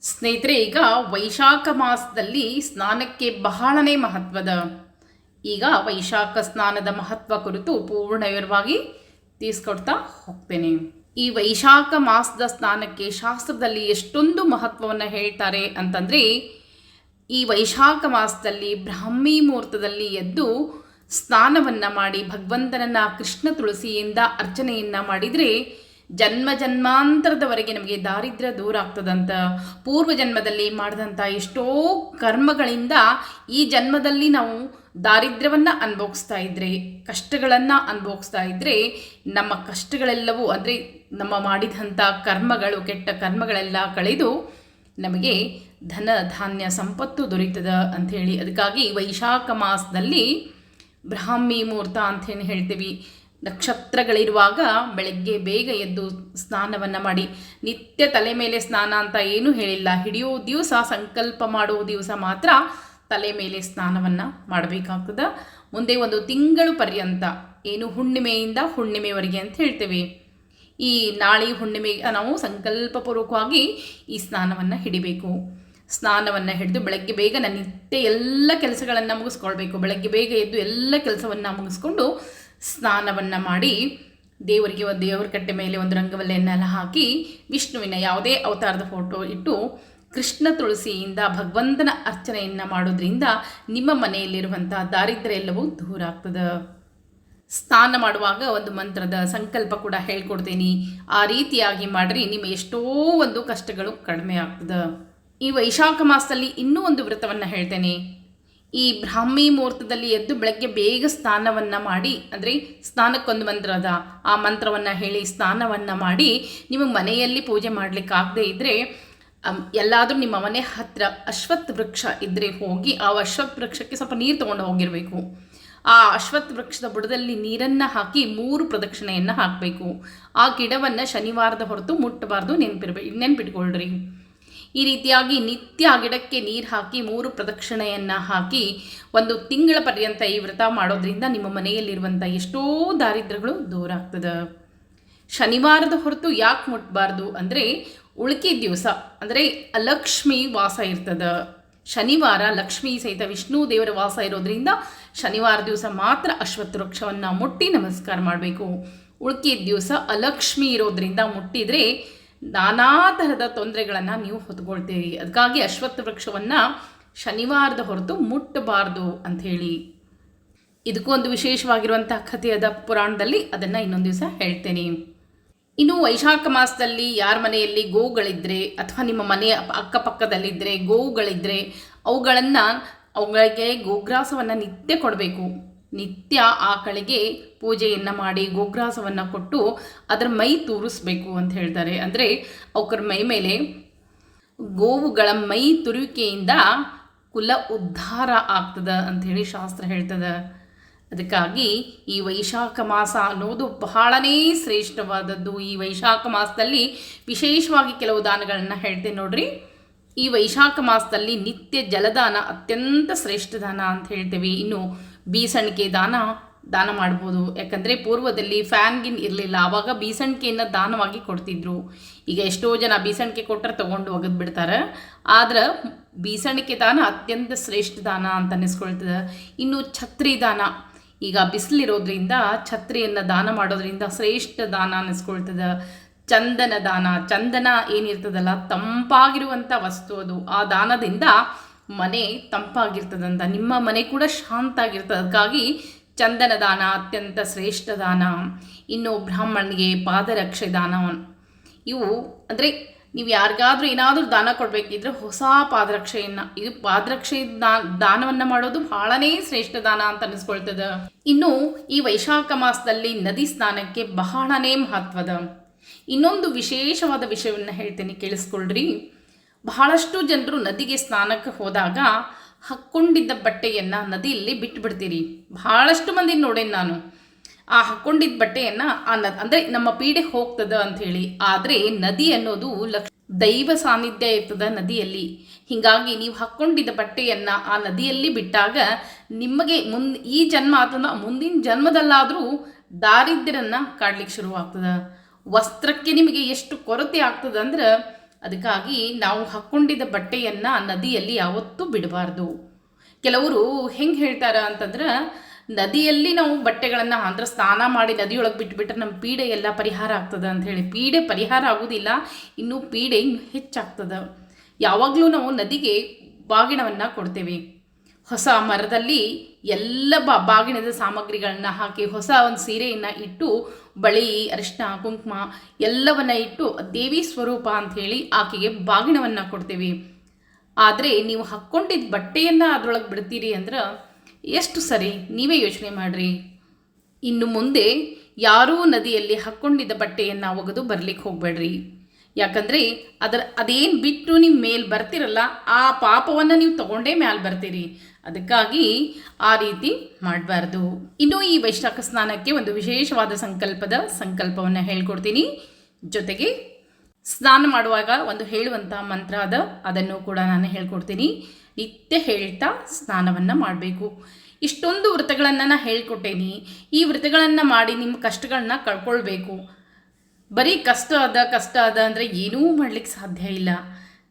ಸ್ನೇಹಿತರೆ, ಈಗ ವೈಶಾಖ ಮಾಸದಲ್ಲಿ ಸ್ನಾನಕ್ಕೆ ಬಹಳನೇ ಮಹತ್ವದ. ಈಗ ವೈಶಾಖ ಸ್ನಾನದ ಮಹತ್ವ ಕುರಿತು ಪೂರ್ಣ ವಿವರವಾಗಿ ತಿಳಿಸ್ಕೊಡ್ತಾ ಹೋಗ್ತೇನೆ. ಈ ವೈಶಾಖ ಮಾಸದ ಸ್ನಾನಕ್ಕೆ ಶಾಸ್ತ್ರದಲ್ಲಿ ಎಷ್ಟೊಂದು ಮಹತ್ವವನ್ನು ಹೇಳ್ತಾರೆ ಅಂತಂದರೆ, ಈ ವೈಶಾಖ ಮಾಸದಲ್ಲಿ ಬ್ರಾಹ್ಮಿ ಮುಹೂರ್ತದಲ್ಲಿ ಎದ್ದು ಸ್ನಾನವನ್ನು ಮಾಡಿ ಭಗವಂತನನ್ನು ಕೃಷ್ಣ ತುಳಸಿಯಿಂದ ಅರ್ಚನೆಯನ್ನು ಮಾಡಿದರೆ ಜನ್ಮ ಜನ್ಮಾಂತರದವರೆಗೆ ನಮಗೆ ದಾರಿದ್ರ್ಯ ದೂರ ಆಗ್ತದಂತ. ಪೂರ್ವ ಜನ್ಮದಲ್ಲಿ ಮಾಡಿದಂಥ ಎಷ್ಟೋ ಕರ್ಮಗಳಿಂದ ಈ ಜನ್ಮದಲ್ಲಿ ನಾವು ದಾರಿದ್ರ್ಯವನ್ನು ಅನುಭವಿಸ್ತಾ ಇದ್ರೆ, ಕಷ್ಟಗಳನ್ನು ಅನುಭವಿಸ್ತಾ ಇದ್ರೆ, ನಮ್ಮ ಕಷ್ಟಗಳೆಲ್ಲವೂ ಅಂದರೆ ನಮ್ಮ ಮಾಡಿದಂಥ ಕರ್ಮಗಳು, ಕೆಟ್ಟ ಕರ್ಮಗಳೆಲ್ಲ ಕಳೆದು ನಮಗೆ ಧನ ಧಾನ್ಯ ಸಂಪತ್ತು ದೊರೀತದ ಅಂಥೇಳಿ. ಅದಕ್ಕಾಗಿ ವೈಶಾಖ ಮಾಸದಲ್ಲಿ ಬ್ರಾಹ್ಮಿ ಮುಹೂರ್ತ ಅಂಥೇಳಿ ಹೇಳ್ತೀವಿ. ನಕ್ಷತ್ರಗಳಿರುವಾಗ ಬೆಳಗ್ಗೆ ಬೇಗ ಎದ್ದು ಸ್ನಾನವನ್ನು ಮಾಡಿ, ನಿತ್ಯ ತಲೆ ಮೇಲೆ ಸ್ನಾನ ಅಂತ ಏನೂ ಹೇಳಿಲ್ಲ. ಹಿಡಿಯೋ ದಿವಸ, ಸಂಕಲ್ಪ ಮಾಡೋ ದಿವಸ ಮಾತ್ರ ತಲೆ ಮೇಲೆ ಸ್ನಾನವನ್ನು ಮಾಡಬೇಕಾಗ್ತದೆ. ಮುಂದೆ ಒಂದು ತಿಂಗಳು ಪರ್ಯಂತ, ಏನು ಹುಣ್ಣಿಮೆಯಿಂದ ಹುಣ್ಣಿಮೆವರೆಗೆ ಅಂತ ಹೇಳ್ತೇವೆ, ಈ ನಾಳೆ ಹುಣ್ಣಿಮೆಗೆ ನಾವು ಸಂಕಲ್ಪಪೂರ್ವಕವಾಗಿ ಈ ಸ್ನಾನವನ್ನು ಹಿಡಿಬೇಕು. ಸ್ನಾನವನ್ನು ಹಿಡಿದು ಬೆಳಗ್ಗೆ ಬೇಗ ನಿತ್ಯ ಎಲ್ಲ ಕೆಲಸಗಳನ್ನು ಮುಗಿಸ್ಕೊಳ್ಬೇಕು. ಬೆಳಗ್ಗೆ ಬೇಗ ಎದ್ದು ಎಲ್ಲ ಕೆಲಸವನ್ನು ಮುಗಿಸ್ಕೊಂಡು ಸ್ನಾನವನ್ನು ಮಾಡಿ ದೇವರಿಗೆ ಒಂದು ದೇವರ ಕಟ್ಟೆ ಮೇಲೆ ಒಂದು ರಂಗವಲ್ಲೆಯನ್ನೆಲ್ಲ ಹಾಕಿ ವಿಷ್ಣುವಿನ ಯಾವುದೇ ಅವತಾರದ ಫೋಟೋ ಇಟ್ಟು ಕೃಷ್ಣ ತುಳಸಿಯಿಂದ ಭಗವಂತನ ಅರ್ಚನೆಯನ್ನು ಮಾಡೋದ್ರಿಂದ ನಿಮ್ಮ ಮನೆಯಲ್ಲಿರುವಂಥ ದಾರಿದ್ರ್ಯ ಎಲ್ಲವೂ ದೂರ ಆಗ್ತದೆ. ಸ್ನಾನ ಮಾಡುವಾಗ ಒಂದು ಮಂತ್ರದ ಸಂಕಲ್ಪ ಕೂಡ ಹೇಳ್ಕೊಡ್ತೀನಿ. ಆ ರೀತಿಯಾಗಿ ಮಾಡಿರಿ, ನಿಮ್ಮ ಎಷ್ಟೋ ಒಂದು ಕಷ್ಟಗಳು ಕಡಿಮೆ ಆಗ್ತದೆ. ಈ ವೈಶಾಖ ಮಾಸದಲ್ಲಿ ಇನ್ನೂ ಒಂದು ವ್ರತವನ್ನು ಹೇಳ್ತೇನೆ. ಈ ಬ್ರಾಹ್ಮಿ ಮುಹೂರ್ತದಲ್ಲಿ ಎದ್ದು ಬೆಳಗ್ಗೆ ಬೇಗ ಸ್ನಾನವನ್ನು ಮಾಡಿ, ಅಂದರೆ ಸ್ನಾನಕ್ಕೊಂದು ಮಂತ್ರ ಅದ, ಆ ಮಂತ್ರವನ್ನು ಹೇಳಿ ಸ್ನಾನವನ್ನು ಮಾಡಿ, ನಿಮ್ಮ ಮನೆಯಲ್ಲಿ ಪೂಜೆ ಮಾಡಲಿಕ್ಕಾಗದೇ ಇದ್ದರೆ ಎಲ್ಲಾದರೂ ನಿಮ್ಮ ಮನೆ ಹತ್ತಿರ ಅಶ್ವತ್ಥ ವೃಕ್ಷ ಇದ್ದರೆ ಹೋಗಿ ಆ ಅಶ್ವತ್ಥ ವೃಕ್ಷಕ್ಕೆ ಸ್ವಲ್ಪ ನೀರು ತೊಗೊಂಡು ಹೋಗಿರಬೇಕು. ಆ ಅಶ್ವತ್ಥ ವೃಕ್ಷದ ಬುಡದಲ್ಲಿ ನೀರನ್ನು ಹಾಕಿ 3 ಪ್ರದಕ್ಷಿಣೆಯನ್ನು ಹಾಕಬೇಕು. ಆ ಗಿಡವನ್ನು ಶನಿವಾರದ ಹೊರತು ಮುಟ್ಟಬಾರ್ದು, ನೆನ್ಪಿಟ್ಕೊಳ್ರಿ. ಈ ರೀತಿಯಾಗಿ ನಿತ್ಯ ಆ ಗಿಡಕ್ಕೆ ನೀರು ಹಾಕಿ 3 ಪ್ರದಕ್ಷಿಣೆಯನ್ನು ಹಾಕಿ ಒಂದು ತಿಂಗಳ ಪರ್ಯಂತ ಈ ವ್ರತ ಮಾಡೋದ್ರಿಂದ ನಿಮ್ಮ ಮನೆಯಲ್ಲಿರುವಂಥ ಎಷ್ಟೋ ದಾರಿದ್ರ್ಯಗಳು ದೂರ ಆಗ್ತದೆ. ಶನಿವಾರದ ಹೊರತು ಯಾಕೆ ಮುಟ್ಟಬಾರ್ದು ಅಂದರೆ, ಉಳ್ಕಿದ ದಿವಸ ಅಂದರೆ ಲಕ್ಷ್ಮೀ ವಾಸ ಇರ್ತದೆ. ಶನಿವಾರ ಲಕ್ಷ್ಮೀ ಸಹಿತ ವಿಷ್ಣು ದೇವರ ವಾಸ ಇರೋದ್ರಿಂದ ಶನಿವಾರ ದಿವಸ ಮಾತ್ರ ಅಶ್ವತ್ಥ ವೃಕ್ಷವನ್ನು ಮುಟ್ಟಿ ನಮಸ್ಕಾರ ಮಾಡಬೇಕು. ಉಳ್ಕಿದ ದಿವಸ ಅಲಕ್ಷ್ಮಿ ಇರೋದ್ರಿಂದ ಮುಟ್ಟಿದರೆ ನಾನಾ ತರಹದ ತೊಂದರೆಗಳನ್ನು ನೀವು ಹೊತ್ಕೊಳ್ತೀರಿ. ಅದಕ್ಕಾಗಿ ಅಶ್ವತ್ಥ ವೃಕ್ಷವನ್ನು ಶನಿವಾರದ ಹೊರತು ಮುಟ್ಟಬಾರ್ದು ಅಂಥೇಳಿ. ಇದಕ್ಕೂ ಒಂದು ವಿಶೇಷವಾಗಿರುವಂಥ ಕಥೆಯಾದ ಪುರಾಣದಲ್ಲಿ, ಅದನ್ನು ಇನ್ನೊಂದು ದಿವಸ ಹೇಳ್ತೇನೆ. ಇನ್ನು ವೈಶಾಖ ಮಾಸದಲ್ಲಿ ಯಾರ ಮನೆಯಲ್ಲಿ ಗೋವುಗಳಿದ್ದರೆ ಅಥವಾ ನಿಮ್ಮ ಮನೆಯ ಅಕ್ಕಪಕ್ಕದಲ್ಲಿದ್ದರೆ ಗೋವುಗಳಿದ್ದರೆ ಅವುಗಳಿಗೆ ಗೋಗ್ರಾಸವನ್ನು ನಿತ್ಯ ಕೊಡಬೇಕು. ನಿತ್ಯ ಆಕಳಿಗೆ ಪೂಜೆಯನ್ನು ಮಾಡಿ ಗೋಗ್ರಾಸವನ್ನು ಕೊಟ್ಟು ಅದರ ಮೈ ತೂರಿಸ್ಬೇಕು ಅಂತ ಹೇಳ್ತಾರೆ. ಅಂದರೆ ಅವರ ಮೈ ಮೇಲೆ ಗೋವುಗಳ ಮೈ ತುರುವಿಕೆಯಿಂದ ಕುಲ ಉದ್ಧಾರ ಆಗ್ತದೆ ಅಂಥೇಳಿ ಶಾಸ್ತ್ರ ಹೇಳ್ತದೆ. ಅದಕ್ಕಾಗಿ ಈ ವೈಶಾಖ ಮಾಸ ಅನ್ನೋದು ಬಹಳನೇ ಶ್ರೇಷ್ಠವಾದದ್ದು. ಈ ವೈಶಾಖ ಮಾಸದಲ್ಲಿ ವಿಶೇಷವಾಗಿ ಕೆಲವು ದಾನಗಳನ್ನು ಹೇಳ್ತೇನೆ ನೋಡ್ರಿ. ಈ ವೈಶಾಖ ಮಾಸದಲ್ಲಿ ನಿತ್ಯ ಜಲದಾನ ಅತ್ಯಂತ ಶ್ರೇಷ್ಠ ದಾನ ಅಂತ ಹೇಳ್ತೇವೆ. ಇನ್ನು ಬೀಸಣಿಕೆ ದಾನ ಮಾಡ್ಬೋದು. ಯಾಕಂದರೆ ಪೂರ್ವದಲ್ಲಿ ಫ್ಯಾನ್ಗಿನ್ ಇರಲಿಲ್ಲ, ಆವಾಗ ಬೀಸಣಿಕೆಯನ್ನು ದಾನವಾಗಿ ಕೊಡ್ತಿದ್ರು. ಈಗ ಎಷ್ಟೋ ಜನ ಬೀಸಣಿಕೆ ಕೊಟ್ಟರೆ ತೊಗೊಂಡು ಒಗೆದು ಬಿಡ್ತಾರೆ. ಆದ್ರೆ ಬೀಸಣಿಕೆ ದಾನ ಅತ್ಯಂತ ಶ್ರೇಷ್ಠ ದಾನ ಅಂತ ಅನ್ನಿಸ್ಕೊಳ್ತದೆ. ಇನ್ನು ಛತ್ರಿ ದಾನ, ಈಗ ಬಿಸಿಲಿರೋದ್ರಿಂದ ಛತ್ರಿಯನ್ನು ದಾನ ಮಾಡೋದ್ರಿಂದ ಶ್ರೇಷ್ಠ ದಾನ ಅನ್ನಿಸ್ಕೊಳ್ತದೆ. ಚಂದನ ದಾನ, ಚಂದನ ಏನಿರ್ತದಲ್ಲ ತಂಪಾಗಿರುವಂಥ ವಸ್ತು ಅದು. ಆ ದಾನದಿಂದ ಮನೆ ತಂಪಾಗಿರ್ತದಂತ, ನಿಮ್ಮ ಮನೆ ಕೂಡ ಶಾಂತ ಆಗಿರ್ತದೆ. ಅದಕ್ಕಾಗಿ ಚಂದನ ದಾನ ಅತ್ಯಂತ ಶ್ರೇಷ್ಠ ದಾನ. ಇನ್ನು ಬ್ರಾಹ್ಮಣನಿಗೆ ಪಾದರಕ್ಷೆ ದಾನ, ಇವು ಅಂದರೆ ನೀವು ಯಾರಿಗಾದ್ರೂ ಏನಾದರೂ ದಾನ ಕೊಡಬೇಕಿದ್ರೆ ಹೊಸ ಪಾದರಕ್ಷೆಯನ್ನು, ಇದು ಪಾದರಕ್ಷೆ ದಾನವನ್ನು ಮಾಡೋದು ಬಹಳನೇ ಶ್ರೇಷ್ಠ ದಾನ ಅಂತ ಅನ್ನಿಸ್ಕೊಳ್ತದೆ. ಇನ್ನು ಈ ವೈಶಾಖ ಮಾಸದಲ್ಲಿ ನದಿ ಸ್ನಾನಕ್ಕೆ ಬಹಳನೇ ಮಹತ್ವದ. ಇನ್ನೊಂದು ವಿಶೇಷವಾದ ವಿಷಯವನ್ನು ಹೇಳ್ತೇನೆ, ಕೇಳಿಸ್ಕೊಳ್ರಿ. ಬಹಳಷ್ಟು ಜನರು ನದಿಗೆ ಸ್ನಾನಕ್ಕೆ ಹೋದಾಗ ಹಾಕ್ಕೊಂಡಿದ್ದ ಬಟ್ಟೆಯನ್ನು ನದಿಯಲ್ಲಿ ಬಿಟ್ಬಿಡ್ತೀರಿ. ಬಹಳಷ್ಟು ಮಂದಿ ನೋಡೇನು ನಾನು. ಆ ಹಾಕ್ಕೊಂಡಿದ್ದ ಬಟ್ಟೆಯನ್ನು ಅಂದರೆ ನಮ್ಮ ಪೀಡೆ ಹೋಗ್ತದೆ ಅಂಥೇಳಿ. ಆದರೆ ನದಿ ಅನ್ನೋದು ದೈವ ಸಾನ್ನಿಧ್ಯ ಇರ್ತದೆ ನದಿಯಲ್ಲಿ. ಹೀಗಾಗಿ ನೀವು ಹಾಕ್ಕೊಂಡಿದ್ದ ಬಟ್ಟೆಯನ್ನು ಆ ನದಿಯಲ್ಲಿ ಬಿಟ್ಟಾಗ ನಿಮಗೆ ಈ ಜನ್ಮ ಅಥವಾ ಮುಂದಿನ ಜನ್ಮದಲ್ಲಾದರೂ ದಾರಿದ್ರ್ಯನ ಕಾಡ್ಲಿಕ್ಕೆ ಶುರುವಾಗ್ತದೆ. ವಸ್ತ್ರಕ್ಕೆ ನಿಮಗೆ ಎಷ್ಟು ಕೊರತೆ ಆಗ್ತದೆ ಅಂದ್ರೆ ಅದಕ್ಕಾಗಿ ನಾವು ಹಾಕ್ಕೊಂಡಿದ್ದ ಬಟ್ಟೆಯನ್ನು ನದಿಯಲ್ಲಿ ಯಾವತ್ತೂ ಬಿಡಬಾರ್ದು. ಕೆಲವರು ಹೆಂಗೆ ಹೇಳ್ತಾರೆ ಅಂತಂದ್ರೆ, ನದಿಯಲ್ಲಿ ನಾವು ಬಟ್ಟೆಗಳನ್ನು ಅಂದ್ರೆ ಸ್ನಾನ ಮಾಡಿ ನದಿಯೊಳಗೆ ಬಿಟ್ಬಿಟ್ರೆ ನಮ್ಮ ಪೀಡೆ ಎಲ್ಲ ಪರಿಹಾರ ಆಗ್ತದೆ ಅಂಥೇಳಿ. ಪೀಡೆ ಪರಿಹಾರ ಆಗೋದಿಲ್ಲ, ಇನ್ನೂ ಪೀಡೆ ಹೆಚ್ಚಾಗ್ತದೆ. ಯಾವಾಗಲೂ ನಾವು ನದಿಗೆ ಬಾಗಿಣವನ್ನು ಕೊಡ್ತೇವೆ. ಹೊಸ ಮರದಲ್ಲಿ ಎಲ್ಲ ಬಾಗಿಣದ ಸಾಮಗ್ರಿಗಳನ್ನ ಹಾಕಿ ಹೊಸ ಒಂದು ಸೀರೆಯನ್ನು ಇಟ್ಟು ಬಳಿ, ಅರಿಶಿನ, ಕುಂಕುಮ ಎಲ್ಲವನ್ನ ಇಟ್ಟು ದೇವಿ ಸ್ವರೂಪ ಅಂಥೇಳಿ ಆಕೆಗೆ ಬಾಗಿಣವನ್ನು ಕೊಡ್ತೇವೆ. ಆದರೆ ನೀವು ಹಾಕ್ಕೊಂಡಿದ್ದ ಬಟ್ಟೆಯನ್ನು ಅದರೊಳಗೆ ಬಿಡ್ತೀರಿ ಅಂದ್ರೆ ಎಷ್ಟು ಸರಿ? ನೀವೇ ಯೋಚನೆ ಮಾಡಿರಿ. ಇನ್ನು ಮುಂದೆ ಯಾರೂ ನದಿಯಲ್ಲಿ ಹಾಕ್ಕೊಂಡಿದ್ದ ಬಟ್ಟೆಯನ್ನು ಒಗೆದು ಬರಲಿಕ್ಕೆ ಹೋಗಬೇಡ್ರಿ. ಯಾಕಂದರೆ ಅದೇನು ಬಿಟ್ಟು ನೀವು ಮೇಲೆ ಬರ್ತಿರಲ್ಲ, ಆ ಪಾಪವನ್ನು ನೀವು ತಗೊಂಡೇ ಮೇಲೆ ಬರ್ತೀರಿ. ಅದಕ್ಕಾಗಿ ಆ ರೀತಿ ಮಾಡಬಾರ್ದು. ಇನ್ನು ಈ ವೈಶಾಖ ಸ್ನಾನಕ್ಕೆ ಒಂದು ವಿಶೇಷವಾದ ಸಂಕಲ್ಪವನ್ನು ಹೇಳ್ಕೊಡ್ತೀನಿ. ಜೊತೆಗೆ ಸ್ನಾನ ಮಾಡುವಾಗ ಒಂದು ಹೇಳುವಂಥ ಮಂತ್ರ ಅದನ್ನು ಕೂಡ ನಾನು ಹೇಳ್ಕೊಡ್ತೀನಿ. ನಿತ್ಯ ಹೇಳ್ತಾ ಸ್ನಾನವನ್ನು ಮಾಡಬೇಕು. ಇಷ್ಟೊಂದು ವ್ರತಗಳನ್ನು ನಾನು ಹೇಳ್ಕೊಟ್ಟೇನಿ. ಈ ವ್ರತಗಳನ್ನು ಮಾಡಿ ನಿಮ್ಮ ಕಷ್ಟಗಳನ್ನ ಕಳ್ಕೊಳ್ಬೇಕು. ಬರೀ ಕಷ್ಟ ಅದ ಅಂದರೆ ಏನೂ ಮಾಡಲಿಕ್ಕೆ ಸಾಧ್ಯ ಇಲ್ಲ.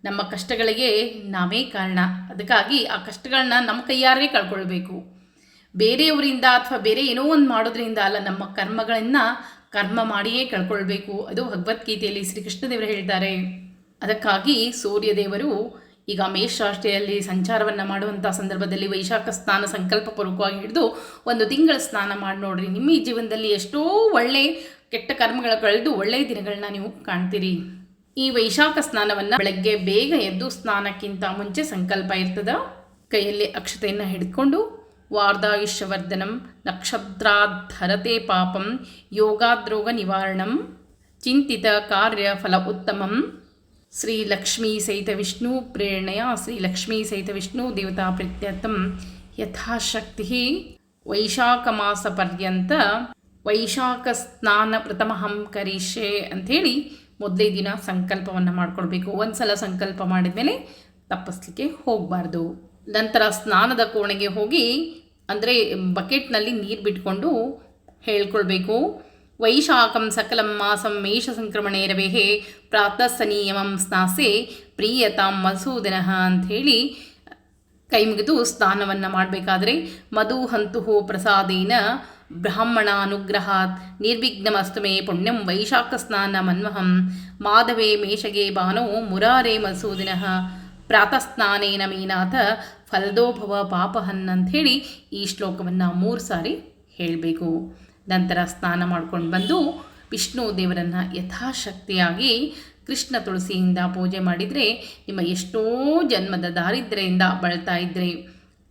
ನಮ್ಮ ಕಷ್ಟಗಳಿಗೆ ನಾವೇ ಕಾರಣ. ಅದಕ್ಕಾಗಿ ಆ ಕಷ್ಟಗಳನ್ನ ನಮ್ಮ ಕೈಯಾರೇ ಕಳ್ಕೊಳ್ಬೇಕು. ಬೇರೆಯವರಿಂದ ಅಥವಾ ಬೇರೆ ಏನೋ ಒಂದು ಮಾಡೋದ್ರಿಂದ ಅಲ್ಲ, ನಮ್ಮ ಕರ್ಮ ಮಾಡಿಯೇ ಕಳ್ಕೊಳ್ಬೇಕು. ಅದು ಭಗವದ್ಗೀತೆಯಲ್ಲಿ ಶ್ರೀಕೃಷ್ಣದೇವರು ಹೇಳ್ತಾರೆ. ಅದಕ್ಕಾಗಿ ಸೂರ್ಯದೇವರು ಈಗ ಮೇಷರಾಶಿಯಲ್ಲಿ ಸಂಚಾರವನ್ನು ಮಾಡುವಂಥ ಸಂದರ್ಭದಲ್ಲಿ ವೈಶಾಖ ಸ್ನಾನ ಸಂಕಲ್ಪಪೂರ್ವಕವಾಗಿ ಹಿಡಿದು ಒಂದು ತಿಂಗಳ ಸ್ನಾನ ಮಾಡಿ ನೋಡ್ರಿ. ನಿಮ್ಮ ಈ ಜೀವನದಲ್ಲಿ ಎಷ್ಟೋ ಒಳ್ಳೆ ಕೆಟ್ಟ ಕರ್ಮಗಳ ಕಳೆದು ಒಳ್ಳೆಯ ದಿನಗಳನ್ನ ನೀವು ಕಾಣ್ತೀರಿ. ಈ ವೈಶಾಖ ಸ್ನಾನವನ್ನು ಬೆಳಗ್ಗೆ ಬೇಗ ಎದ್ದು ಸ್ನಾನಕ್ಕಿಂತ ಮುಂಚೆ ಸಂಕಲ್ಪ ಇರ್ತದ. ಕೈಯಲ್ಲಿ ಅಕ್ಷತೆಯನ್ನು ಹಿಡ್ಕೊಂಡು ವಾರ್ಧಾಯುಷ್ಯವರ್ಧನಂ ನಕ್ಷತ್ರಾಧರತೆ ಪಾಪಂ ಯೋಗಾದ್ರೋಗ ನಿವಾರಣಂ ಚಿಂತಿತ ಕಾರ್ಯ ಫಲ ಉತ್ತಮಂ ಶ್ರೀ ಲಕ್ಷ್ಮೀ ಸಹಿತ ವಿಷ್ಣು ಪ್ರೇರಣೆಯ ಶ್ರೀ ಲಕ್ಷ್ಮೀ ಸಹಿತ ವಿಷ್ಣು ದೇವತಾ ಪ್ರೀತ್ಯರ್ಥಂ ಯಥಾಶಕ್ತಿ ವೈಶಾಖ ಮಾಸ ಪರ್ಯಂತ ವೈಶಾಖ ಸ್ನಾನ ಪ್ರಥಮಹಂ ಕರಿಷ್ಯೆ ಅಂಥೇಳಿ ಮೊದಲೇ ದಿನ ಸಂಕಲ್ಪವನ್ನು ಮಾಡ್ಕೊಳ್ಬೇಕು. ಒಂದು ಸಲ ಸಂಕಲ್ಪ ಮಾಡಿದ ಮೇಲೆ ತಪ್ಪಿಸ್ಲಿಕ್ಕೆ ಹೋಗಬಾರ್ದು. ನಂತರ ಸ್ನಾನದ ಕೋಣೆಗೆ ಹೋಗಿ ಅಂದರೆ ಬಕೆಟ್ನಲ್ಲಿ ನೀರು ಬಿಟ್ಕೊಂಡು ಹೇಳ್ಕೊಳ್ಬೇಕು. ವೈಶಾಖಂ ಸಕಲಂ ಮಾಸಂ ಮೇಷ ಸಂಕ್ರಮಣೇರವೇಹೇ ಪ್ರಾತಃಸನಿಯಮಂ ಸ್ನಾಸೆ ಪ್ರೀಯತಾಂ ಮಧುಸೂದನಃ ಅಂಥೇಳಿ ಕೈ ಮುಗಿದು ಸ್ನಾನವನ್ನು ಮಾಡಬೇಕಾದ್ರೆ ಮಧುಹಂತು ಪ್ರಸಾದೇನ ಬ್ರಾಹ್ಮಣ ಅನುಗ್ರಹಾತ್ ನಿರ್ವಿಘ್ನಮಸ್ತು ಮೇ ಪುಣ್ಯಂ ವೈಶಾಖ ಸ್ನಾನ ಮನ್ವಹಂ ಮಾಧವೇ ಮೇಷಗೆ ಬಾನೋ ಮುರಾರೇ ಮಧುಸೂದನಃ ಪ್ರಾತಃಸ್ನಾನೇನ ಮೀನಾಥ ಫಲದೋಭವ ಪಾಪಹನ್ ಅಂಥೇಳಿ ಈ ಶ್ಲೋಕವನ್ನು 3 ಸಾರಿ ಹೇಳಬೇಕು. ನಂತರ ಸ್ನಾನ ಮಾಡ್ಕೊಂಡು ಬಂದು ವಿಷ್ಣು ದೇವರನ್ನು ಯಥಾಶಕ್ತಿಯಾಗಿ ಕೃಷ್ಣ ತುಳಸಿಯಿಂದ ಪೂಜೆ ಮಾಡಿದರೆ ನಿಮ್ಮ ಎಷ್ಟೋ ಜನ್ಮದ ದಾರಿದ್ರ್ಯದಿಂದ ಬಳಲ್ತಾ ಇದ್ದರೆ,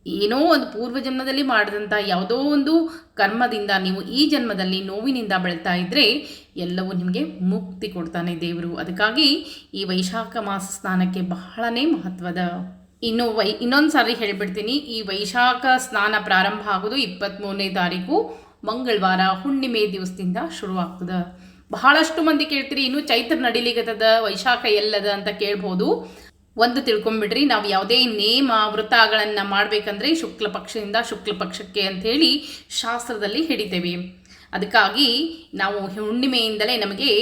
ಏನೋ ಒಂದು ಪೂರ್ವ ಜನ್ಮದಲ್ಲಿ ಮಾಡಿದಂಥ ಯಾವುದೋ ಒಂದು ಕರ್ಮದಿಂದ ನೀವು ಈ ಜನ್ಮದಲ್ಲಿ ನೋವಿನಿಂದ ಬೆಳ್ತಾ ಇದ್ದರೆ ಎಲ್ಲವೂ ನಿಮಗೆ ಮುಕ್ತಿ ಕೊಡ್ತಾನೆ ದೇವರು. ಅದಕ್ಕಾಗಿ ಈ ವೈಶಾಖ ಮಾಸ ಸ್ನಾನಕ್ಕೆ ಬಹಳನೇ ಮಹತ್ವದ. ಇನ್ನೊಂದು ಸಾರಿ ಹೇಳಿಬಿಡ್ತೀನಿ. ಈ ವೈಶಾಖ ಸ್ನಾನ ಪ್ರಾರಂಭ ಆಗೋದು 23ನೇ ತಾರೀಕು ಮಂಗಳವಾರ ಹುಣ್ಣಿಮೆ ದಿವಸದಿಂದ ಶುರುವಾಗ್ತದೆ. ಬಹಳಷ್ಟು ಮಂದಿ ಕೇಳ್ತೀರಿ, ಇನ್ನೂ ಚೈತ್ರ ನಡಿಲಿಗತ್ತದ, ವೈಶಾಖ ಎಲ್ಲದ ಅಂತ ಕೇಳ್ಬೋದು. ಒಂದು ತಿಳ್ಕೊಂಬಿಡ್ರಿ, ನಾವು ಯಾವುದೇ ನೇಮ ವ್ರತಗಳನ್ನು ಮಾಡಬೇಕಂದ್ರೆ ಶುಕ್ಲ ಪಕ್ಷದಿಂದ ಶುಕ್ಲ ಪಕ್ಷಕ್ಕೆ ಅಂಥೇಳಿ ಶಾಸ್ತ್ರದಲ್ಲಿ ಹಿಡಿತೇವೆ. ಅದಕ್ಕಾಗಿ ನಾವು ಹುಣ್ಣಿಮೆಯಿಂದಲೇ ನಮಗೆ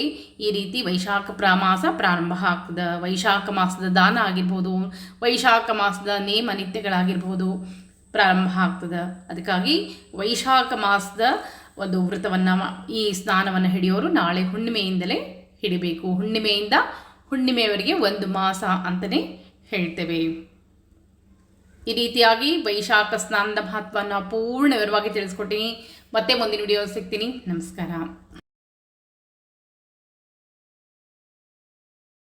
ಈ ರೀತಿ ವೈಶಾಖ ಮಾಸ ಪ್ರಾರಂಭ ಆಗ್ತದೆ. ವೈಶಾಖ ಮಾಸದ ದಾನ ಆಗಿರ್ಬೋದು, ವೈಶಾಖ ಮಾಸದ ನೇಮ ನಿತ್ಯಗಳಾಗಿರ್ಬೋದು ಪ್ರಾರಂಭ ಆಗ್ತದೆ. ಅದಕ್ಕಾಗಿ ವೈಶಾಖ ಮಾಸದ ಒಂದು ವ್ರತವನ್ನು ಈ ಸ್ನಾನವನ್ನು ಹಿಡಿಯೋರು ನಾಳೆ ಹುಣ್ಣಿಮೆಯಿಂದಲೇ ಹಿಡಿಬೇಕು. ಹುಣ್ಣಿಮೆಯಿಂದ ಹುಣ್ಣಿಮೆಯವರೆಗೆ 1 ಮಾಸ ಅಂತಲೇ ಹೇಳ್ತೇವೆ. ಈ ರೀತಿಯಾಗಿ ವೈಶಾಖ ಸ್ನಾನದ ಮಹತ್ವವನ್ನು ಪೂರ್ಣ ವಿವರವಾಗಿ ತಿಳಿಸ್ಕೊಟ್ಟಿನಿ. ಮತ್ತೆ ಮುಂದಿನ ವಿಡಿಯೋ ಸಿಗ್ತೀನಿ. ನಮಸ್ಕಾರ.